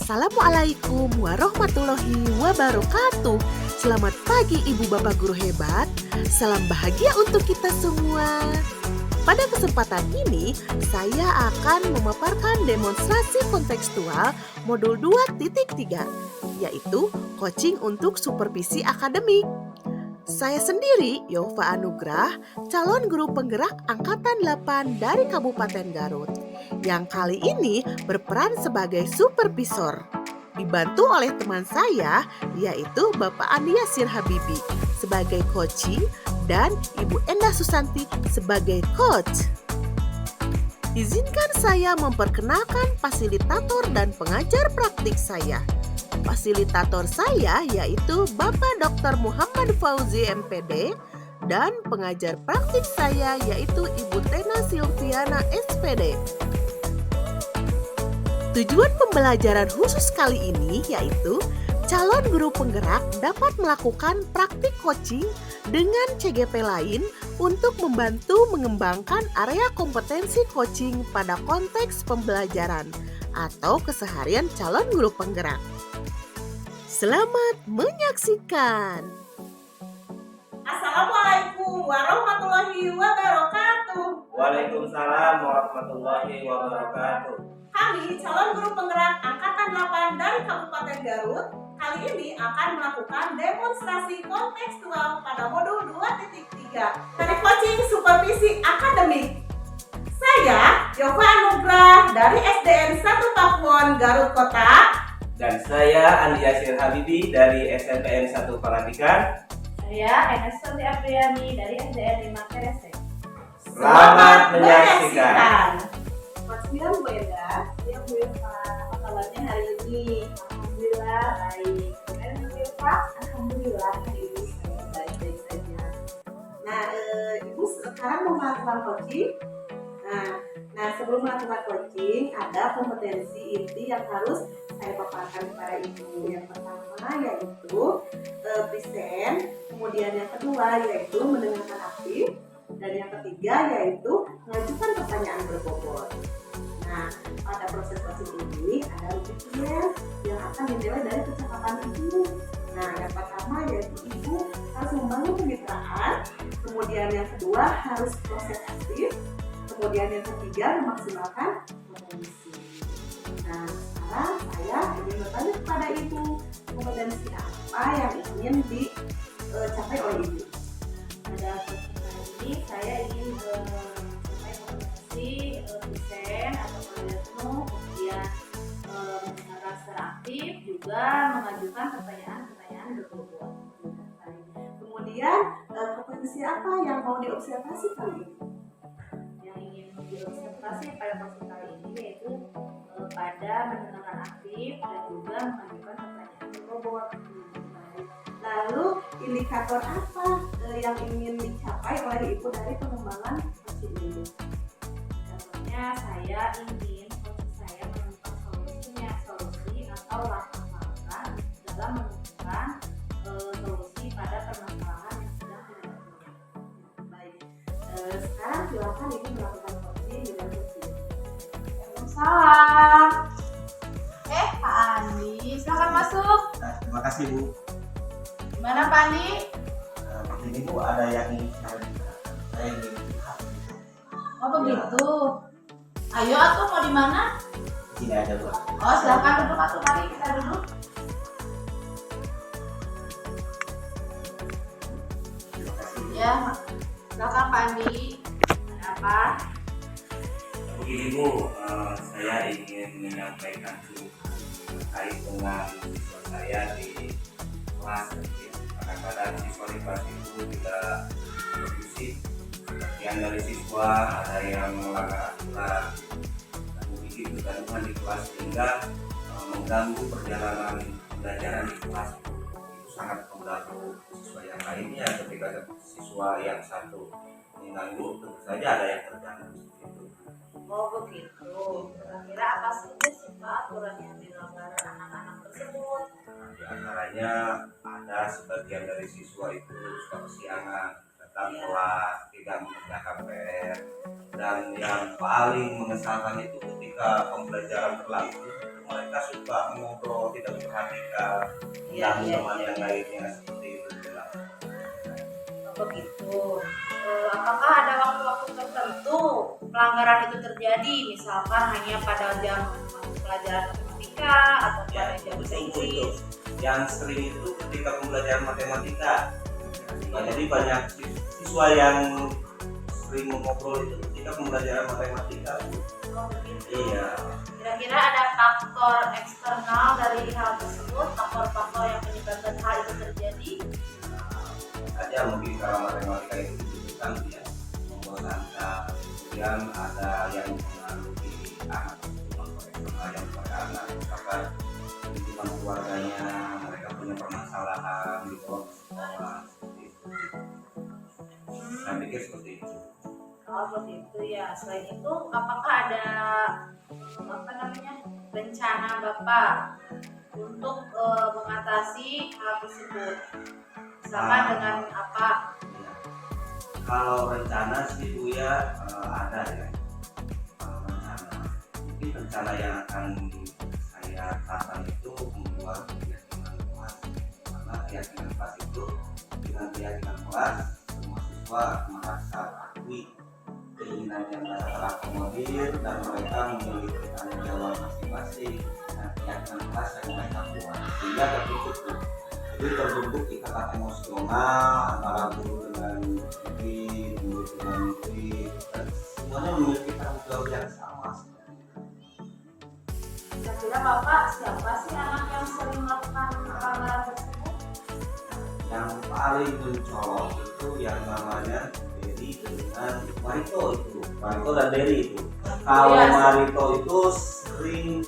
Assalamualaikum warahmatullahi wabarakatuh. Selamat pagi Ibu Bapak Guru hebat. Salam bahagia untuk kita semua. Pada kesempatan ini, saya akan memaparkan demonstrasi kontekstual modul 2.3, yaitu coaching untuk supervisi akademik. Saya sendiri, Yova Anugrah, calon guru penggerak Angkatan 8 dari Kabupaten Garut, yang kali ini berperan sebagai supervisor. Dibantu oleh teman saya, yaitu Bapak Andi Yasir Habibi sebagai coaching dan Ibu Endah Susanti sebagai coach. Izinkan saya memperkenalkan fasilitator dan pengajar praktik saya. Fasilitator saya yaitu Bapak Dr. Muhammad Fauzi MPD dan pengajar praktik saya yaitu Ibu Tena Silviana SPD. Tujuan pembelajaran khusus kali ini yaitu calon guru penggerak dapat melakukan praktik coaching dengan CGP lain untuk membantu mengembangkan area kompetensi coaching pada konteks pembelajaran atau keseharian calon guru penggerak. Selamat menyaksikan. Assalamualaikum warahmatullahi wabarakatuh. Waalaikumsalam warahmatullahi wabarakatuh. Kami calon guru penggerak Angkatan 8 dari Kabupaten Garut kali ini akan melakukan demonstrasi kontekstual pada modul 2.3 dari coaching supervisi akademik. Saya Yova Anugrah dari SDN 1 Pakuwon Garut Kota. Dan saya Andi Yasir Habibi dari SNPN 1 Pangandaran. Saya Enes Santi Apriani dari SDN 5 Keresek. Selamat menyaksikan. Selamat siang Bu Enda. Siang Bu Eva. Apa kabarnya hari ini? Alhamdulillah baik. Gimana Bu Eva? Alhamdulillah hari ini saya baik-baik saja. Nah, Ibu sekarang mau melakukan coaching. Nah, sebelum melakukan coaching ada kompetensi inti yang harus saya paparkan kepada Ibu. Yang pertama yaitu present, kemudian yang kedua yaitu mendengarkan aktif, dan yang ketiga yaitu mengajukan pertanyaan berbobot. Nah, pada proses coaching ini ada rutinnya yang akan dinilai dari kecepatan Ibu. Nah, yang pertama yaitu Ibu harus membangun kemitraan, kemudian yang kedua harus proses aktif, kemudian yang ketiga memaksimalkan kompetensi. Nah, sekarang saya ingin bertanya kepada Ibu, kompetensi apa yang ingin dicapai oleh Ibu? Pada kesempatan ini saya ingin mencapai kompetensi desain atau penilaian penuh, kemudian mendengarkan secara aktif, juga mengajukan pertanyaan-pertanyaan berbobot. Kemudian kompetensi apa yang mau diobservasi kali ini? Yang ingin diobservasi pada proses kali ini yaitu pada mendengarkan aktif dan juga mengajukan pertanyaan berbobot. Lalu indikator apa yang ingin dicapai oleh Ibu dari pengembangan coaching ini? Contohnya saya ingin coaching saya menemukan solusi atau langkah-langkah dalam menemukan solusi pada permasalahan yang sedang dihadapi. Baik, sekarang silakan Ibu melakukan coaching dengan coaching. Waalaikumsalam. Pak Andi, silakan masuk. Nah, terima kasih Bu. Gimana Pak Andi? Ini Bu ada yang ingin saya ingin lihat. Oh begitu. Ayo atuh mau di mana? Di sini aja Bu. Oh silakan duduk atuh, mari kita duduk. Terima kasih. Ya, silakan Pak Andi. Ada apa? Begini Bu, saya ingin menyampaikan terkait dengan siswa saya di kelas kadang-kadang siswa di kelas itu tidak kondusif. Sebagian dari siswa ada yang melanggar aturan dan memiliki kegaduhan di kelas sehingga mengganggu perjalanan pembelajaran di kelas. Itu sangat mengganggu siswa yang lainnya. Ketika siswa yang satu mengganggu, tentu saja ada yang terganggu seperti itu. Oh begitu. Kira-kira apa saja sih Pak aturan yang dilanggar anak-anak tersebut? Nah, di antaranya ada sebagian dari siswa itu suka kesiangan, datang kelas, tidak mengerjakan PR, dan yang paling mengesalkan itu ketika pembelajaran berlangsung mereka suka mengobrol, tidak memperhatikan teman yang lainnya seperti itu. Oh, begitu. Apakah ada waktu-waktu tertentu pelanggaran itu terjadi? Misalkan hanya pada jam pelajaran matematika atau pada jam Itu. sains? Yang sering itu ketika pembelajaran matematika. Nah, jadi banyak siswa yang sering mengobrol itu ketika pembelajaran matematika. Oh begitu. Iya. Kira-kira ada faktor eksternal dari hal tersebut, faktor-faktor yang menyebabkan hal itu terjadi? Aja mungkin kalau matematika itu dibutuhkan ya membosankan, kemudian ada yang mempengaruhi anak yang anak misalkan lingkungan keluarganya, mereka punya permasalahan di bawah sekolah seperti itu. Saya pikir seperti itu. Oh begitu ya. Selain itu, apakah ada rencana Bapak untuk mengatasi hal tersebut? Misalkan dengan apa? Ya. Kalau rencana sih Bu ya ada ya. Kalau rencana, mungkin rencana yang akan saya lakukan itu membuat keyakinan kelas, karena keyakinan kelas itu dengan keyakinan kelas semua siswa merasa akui keinginan yang merasa terakomodir dan mereka memiliki tanggung jawab masing-masing dengan keyakinan kelas yang mereka buat sehingga terbentuk tuh. Jadi terbentuk ikatan emosional antara guru dengan murid, murid dengan murid, dan semuanya memiliki tanggung jawab yang sama. Kira-kira Bapak siapa sih anak yang sering melakukan pelanggaran tersebut? Yang paling mencolok itu yang namanya Dery dengan Marito itu. Marito dan Dery itu. Kalau Marito itu sering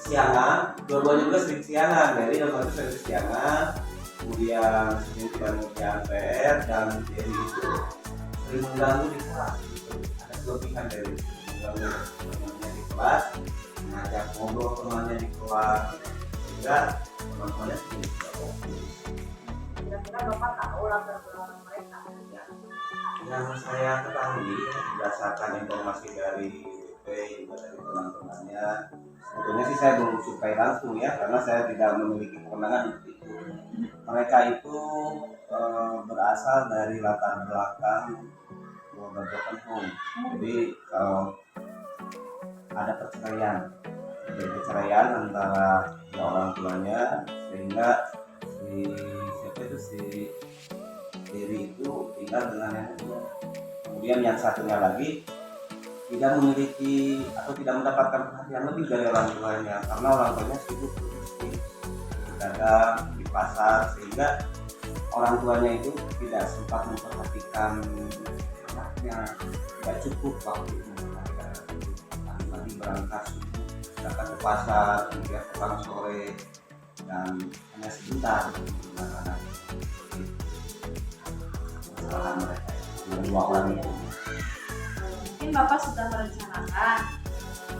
siangan, dua-duanya juga sering siangan. Dery dan Marito sering siangan. Kemudian sering tidak mengerjakan PR dan Dery itu sering mengganggu di kelas. Ada kelebihan dari mengganggu teman-temannya di kelas, mengajak ngobrol temannya di kelas, sehingga teman-temannya sering tidak fokus. Kira-kira Bapak tahu latar belakang mereka? Yang saya ketahui berdasarkan informasi dari BP juga dari teman-temannya, sebetulnya sih saya belum survei langsung ya, karena saya tidak memiliki kewenangan untuk itu. Mereka itu berasal dari latar belakang broken home. Jadi kalau ada perceraian antara orang tuanya, sehingga si Dery itu tinggal dengan yang kedua. Kemudian yang satunya lagi tidak memiliki atau tidak mendapatkan perhatian lebih dari orang tuanya karena orang tuanya sibuk berdagang di pasar, sehingga orang tuanya itu tidak sempat memperhatikan anaknya, tidak cukup waktu itu pagi berangkat subuh, datang ke pasar, kemudian pulang sore, dan hanya sebentar dengan anak kesalahan mereka dua orang itu. Mungkin Bapak sudah merencanakan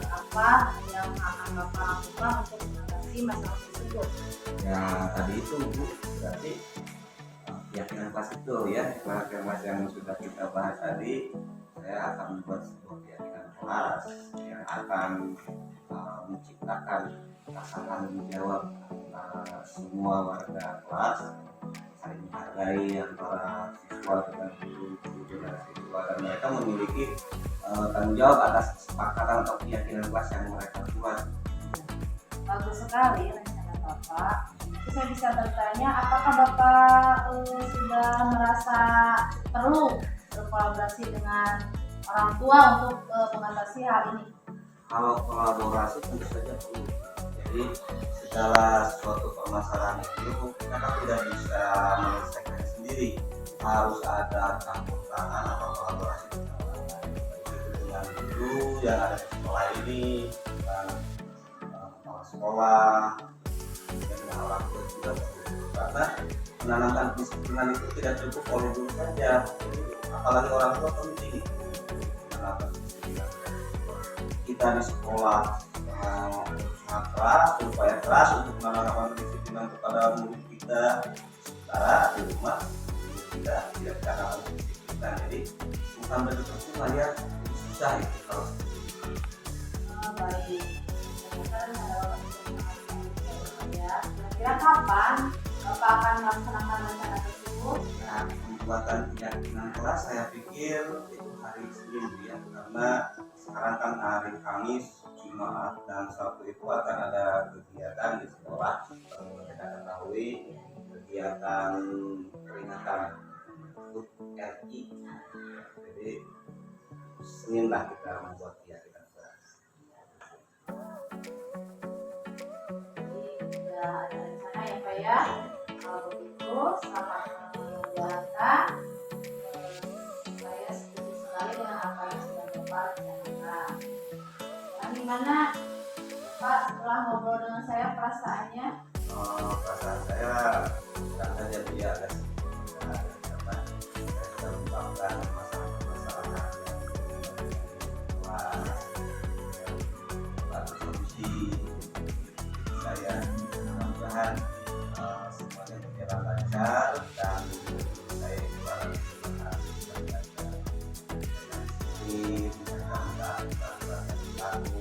apa yang akan Bapak lakukan untuk mengatasi masalah tersebut. Ya tadi itu Bu, berarti keyakinan kelas itu ya, kelas yang sudah kita bahas tadi, saya akan membuat sebuah keyakinan kelas yang akan menciptakan rasa tanggung jawab antara semua warga kelas, saling menghargai antara siswa dengan guru dengan siswa, dan mereka memiliki tanggung jawab atas kesepakatan atau keyakinan kelas yang mereka buat. Bagus sekali rencana Bapak. Terus saya bisa bertanya, apakah Bapak sudah merasa perlu berkolaborasi dengan orang tua untuk mengatasi hal ini? Kalau kolaborasi tentu saja perlu. Jadi Jadi segala suatu permasalahan itu kita kan tidak bisa menyelesaikan sendiri, harus ada campur tangan atau kolaborasi bersama dengan guru yang ada di sekolah ini, dengan kepala sekolah, dan dengan orang tua juga. Karena menanamkan kedisiplinan itu tidak cukup oleh guru saja, apalagi orang tua penting menanamkan kedisiplinan. Kita di sekolah sangat keras, berupaya keras untuk menanamkan kedisiplinan kepada murid kita, sementara di rumah kita tidak menanamkan kedisiplinan. Jadi bukan begitu cuma ya, susah itu kalau Baik. Kira-kira kapan Bapak akan melaksanakan rencana tersebut? ya, pembuatan keyakinan kelas saya pikir itu hari Senin ya, karena sekarang kan hari Kamis, Jumat dan Sabtu itu akan ada kegiatan di sekolah. Kalau kita ketahui kegiatan peringatan HUT RI, jadi Senin lah kita membuat keyakinan kelas. Jadi sudah ada rencana ya Pak ya. Kalau begitu selamat menjalankan. Saya setuju sekali dengan apa yang sudah Bapak rencanakan. Nah, gimana Pak setelah ngobrol dengan saya perasaannya? Perasaan saya bukan saja dia agak sedikit karena saya sudah mengungkapkan masalah-masalah lalu solusi saya. Mudah-mudahan semuanya berjalan lancar dan saya juga berharap ini mudah-mudahan lalu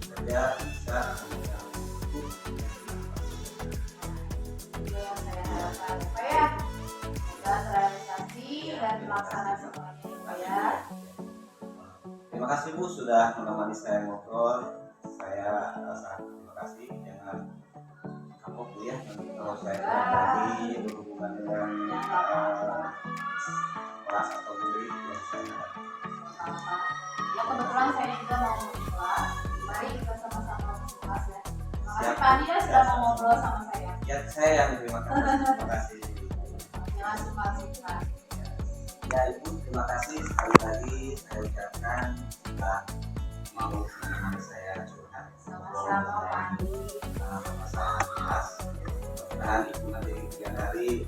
saja bisa memegang Itu yang saya harapkan Pak ya. Semoga terrealisasi dan melaksanakan semuanya ya Pak ya. Terima kasih Bu sudah menemani saya ngobrol. Saya sangat terima kasih. Jangan kapok Bu ya nanti kalau saya lagi berhubungan dengan kelas atau murid yang saya Apa-apa. Ya kebetulan saya juga mau kelas. Mari kita sama-sama kelas ya. Terima kasih Siap. Pak Andi ya sudah mau ngobrol sama saya. ya saya yang terima kasih. Terima kasih. Jangan sumbang Pak. Ya Ibu terima kasih sekali lagi saya ucapkan sudah mau menemani saya curhat. Sama-sama Pak Andi. Masalah kelas. Mudah-mudahan Ibu nanti di kemudian hari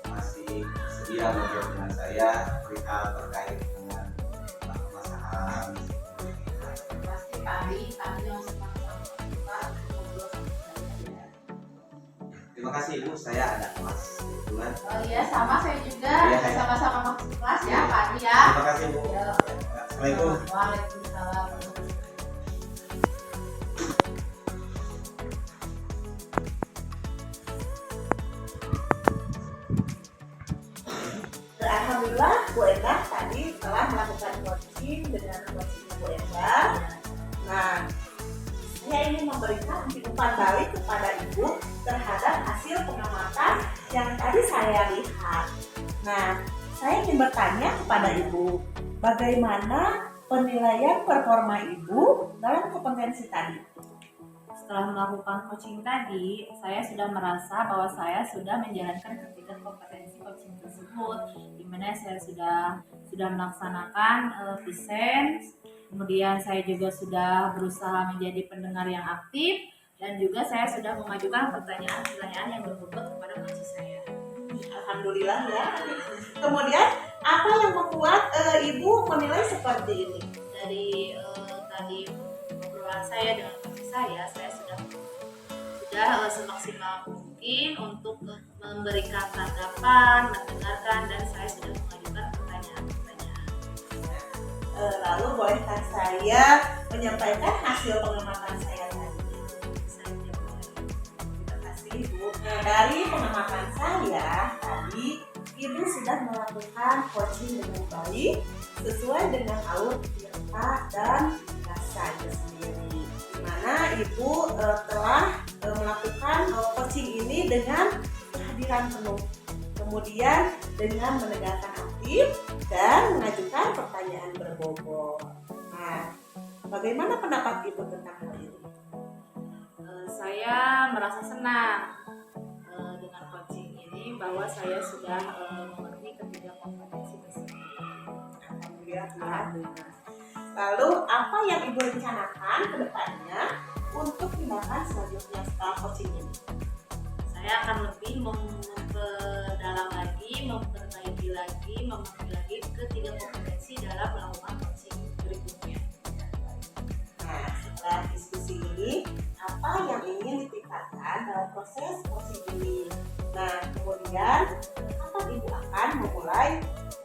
masih sedia menjawab dengan saya perihal terkait dengan permasalahan. Pasti Pak Andi yang sama-sama Pak ngobrol sama saya ya. Terima kasih Ibu, saya ada kelas kebetulan. Oh iya sama saya juga. Iya, Kita iya. sama-sama masuk kelas ya Pak Andi ya. Terima kasih Bu. Ya. Assalamualaikum. Waalaikumsalam. Alhamdulillah Bu Endah tadi telah melakukan coaching dengan coaching Bu Endah. Nah, saya ingin memberikan umpan balik kepada Ibu terhadap hasil pengamatan yang tadi saya lihat. Nah, saya ingin bertanya kepada Ibu, bagaimana penilaian performa Ibu dalam kompetensi tadi? Setelah melakukan coaching tadi, saya sudah merasa bahwa saya sudah menjalankan ketiga kompetensi coaching tersebut, di mana saya sudah melaksanakan present, kemudian saya juga sudah berusaha menjadi pendengar yang aktif, dan juga saya sudah mengajukan pertanyaan-pertanyaan yang berbobot kepada coach saya. Alhamdulillah ya. Kemudian apa yang membuat Ibu menilai seperti ini? Dari tadi obrolan saya dengan coach saya sudah semaksimal mungkin untuk memberikan tanggapan, mendengarkan, dan saya sudah mengajukan pertanyaan-pertanyaan. Lalu bolehkah saya menyampaikan hasil pengamatan saya tadi? Terima kasih Ibu. Nah, dari pengamatan saya tadi, Ibu sudah melakukan coaching dengan baik sesuai dengan alur cerita dan rasa itu sendiri. Di mana Ibu telah melakukan coaching ini dengan kehadiran penuh, kemudian dengan menegakkan aktif dan mengajukan pertanyaan berbobot. Nah, bagaimana pendapat Ibu tentang hal ini? saya merasa senang dengan coaching ini, bahwa saya sudah mengerti ketiga kompetensi tersebut. Alhamdulillah. Lalu apa yang Ibu rencanakan ke depannya untuk tindakan selanjutnya setelah coaching ini? Saya akan lebih memperdalam lagi, memperbaiki lagi, memenuhi lagi ketiga kompetensi dalam melakukan coaching berikutnya. Nah, setelah diskusi ini, apa yang ingin ditingkatkan dalam proses coaching ini? Nah, kemudian kapan Ibu akan memulai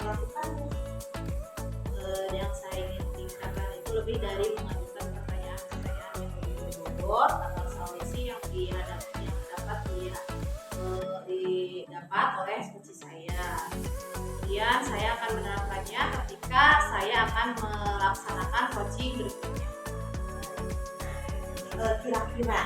melakukannya? Yang saya ingin tingkatkan itu lebih dari mengajukan pertanyaan-pertanyaan yang lebih berbobot atau solusi yang dapat didapat oleh coach saya. Kemudian saya akan menerapkannya ketika saya akan melaksanakan coaching berikutnya. Kira-kira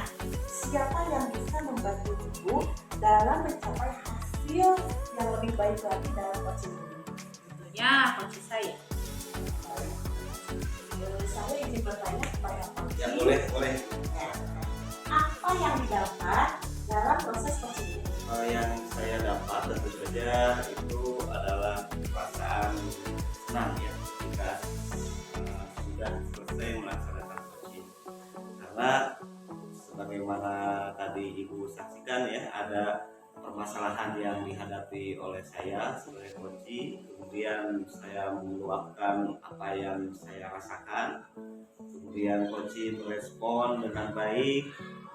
siapa yang bisa membantu Ibu dalam mencapai hasil yang lebih baik lagi dalam coaching ini? Tentunya coach saya. Saya izin bertanya kepada coach. Ya boleh. Apa yang didapat dalam proses coaching ini? Yang saya dapat tentu saja itu adalah perasaan senang ya ketika sudah selesai melaksanakan coaching, karena sebagaimana tadi Ibu saksikan ya, ada permasalahan yang dihadapi oleh saya sebagai coaching, kemudian saya meluapkan apa yang saya rasakan, kemudian coaching merespon dengan baik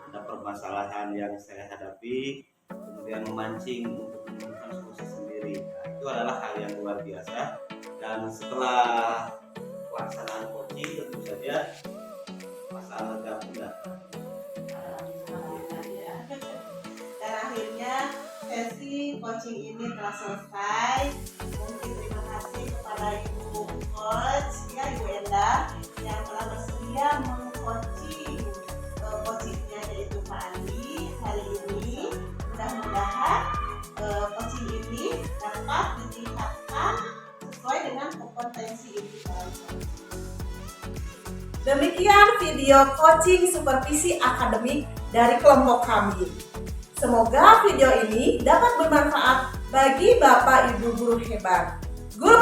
ada permasalahan yang saya hadapi, kemudian memancing untuk menemukan solusi sendiri. Nah, itu adalah hal yang luar biasa, dan setelah pelaksanaan coaching tentu saja perasaan lega pun datang. Dan akhirnya sesi coaching ini telah selesai. Mungkin terima kasih kepada Ibu Coach, ya Ibu Enda, yang telah bersedia mengcoaching coachingnya yaitu Pak Andi hari ini. Mudah-mudahan coaching ini dapat ditingkatkan sesuai dengan kompetensi Ibu dalam coaching. Demikian video coaching supervisi akademik dari kelompok kami. Semoga video ini dapat bermanfaat bagi Bapak Ibu guru hebat. Guru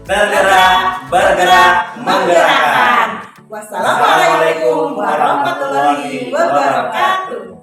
penggerak, bergerak, menggerakkan. Wassalamualaikum warahmatullahi wabarakatuh.